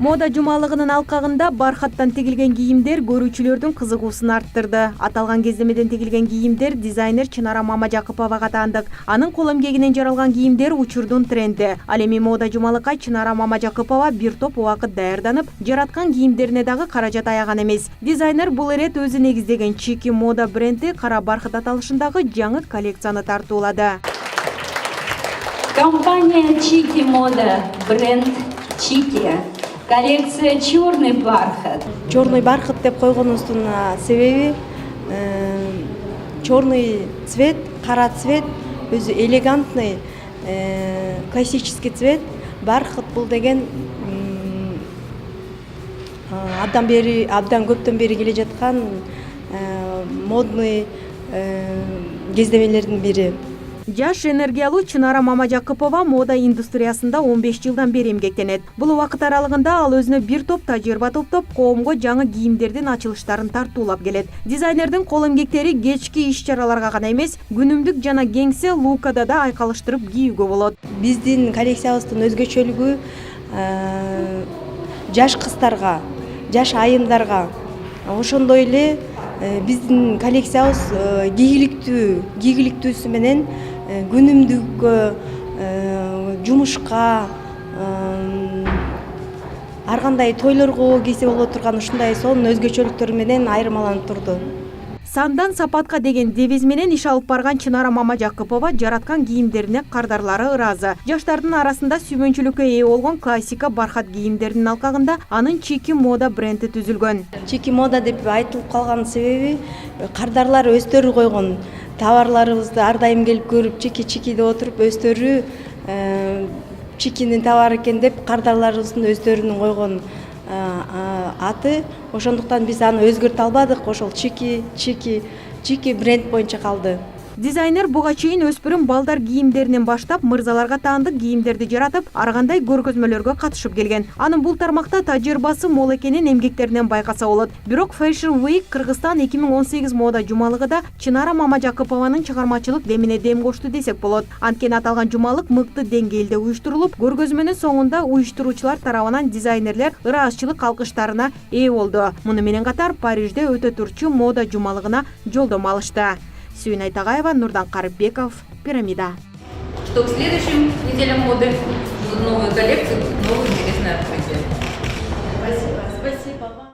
Мода жумалыгынын алкагында бархаттан тигилген кийимдер көрүүчүлөрдүн кызыгуусун арттырды. Аталган кездемеден тигилген кийимдер дизайнер Чынара Мамажакыповага таандык. Анын кол эмгегинен жаралган кийимдер учурдун тренди. Ал эми мода жумалыкка Чынара Мамажакыпова бир топ убакыт даярданып, жараткан кийимдерине дагы каражат аяган эмес. Дизайнер бул ирет өзү негиздеген Чики мода бренди кара бархат аталышындагы жаңы коллекцияны тартуулады. Компания Чики мода, бренд Чики. Коллекция «Черный бархат». Черный бархат деп койгонубуздун себеби черный цвет, кара цвет, өзү элегантный, классический цвет. Бархат бул деген абдан көптөн бери келе жаткан модный кездемелердин бири. Жаш энергиялуу Чынара Мамажакыпова мода индустриясында 15 жылдан бери эмгектенет. Бул убакыт аралыгында ал өзүнө бир топ тажрыйба топтоп, коомго жаңы кийимдердин ачылыштарын тартуулап келет. Дизайнердин кол эмгектери кечки иш-чараларга гана эмес, күнүмдүк жана кеңсе лукада да айкалыштырып кийүүгө болот. Биздин коллекциябыздын өзгөчөлүгү жаш кыздарга, жаш айымдарга, ошондой эле биздин коллекциябыз кийгиликтүүсү менен күнүмдүккө, жумушка, ар кандай тойлорго кийсе боло турган ушундай сонун өзгөчөлүктөрү менен айырмаланып турду. Сандан сапатка деген девиз менен иш алып барган Чынара Мамажакыпова жараткан кийимдерине кардарлары ыраазы. Жаштардын арасында сүймөнчүлүккө ээ болгон классика бархат кийимдердин алкагында анын Чики мода бренди түзүлгөн. Чики мода деп айтылып калган себеби кардарлар өздөрү койгон товарларыбызды ар дайым келип көрүп чики деп отуруп өздөрү Чикинин товары экен деп кардарларыбыздын өздөрүнүн койгон аты. Ошондуктан биз аны өзгөртө албадык. Ошол Чики бренд боюнча калды. Дизайнер буга чейин өспүрүм балдар кийимдеринен баштап мырзаларга таандык кийимдерди жаратып, ар кандай көргөзмөлөргө катышып келген. Анын бул тармакта тажрыйбасы мол экенин эмгектеринен байкаса болот. Бирок Fashion Week Кыргызстан 2018 мода жумалыгыда Чынара Мамажакыпованын чыгармачылык демине дем кошту десек болот. Анткени аталган жумалык мыкты деңгээлде уюштурулуп, көргөзмөнүн соңунда уюштуруучулар тарабынан дизайнерлер ыраазчылык алкыштарына ээ болду. Муну менен катар Парижде өтө турчу мода жумалыгына жолдомо алышты. Сүйүн Айтагаева, Нурдан Карыбеков, Пирамида. Что к следующим неделям моды будут новые коллекции, новые интересные открытия. Спасибо вам.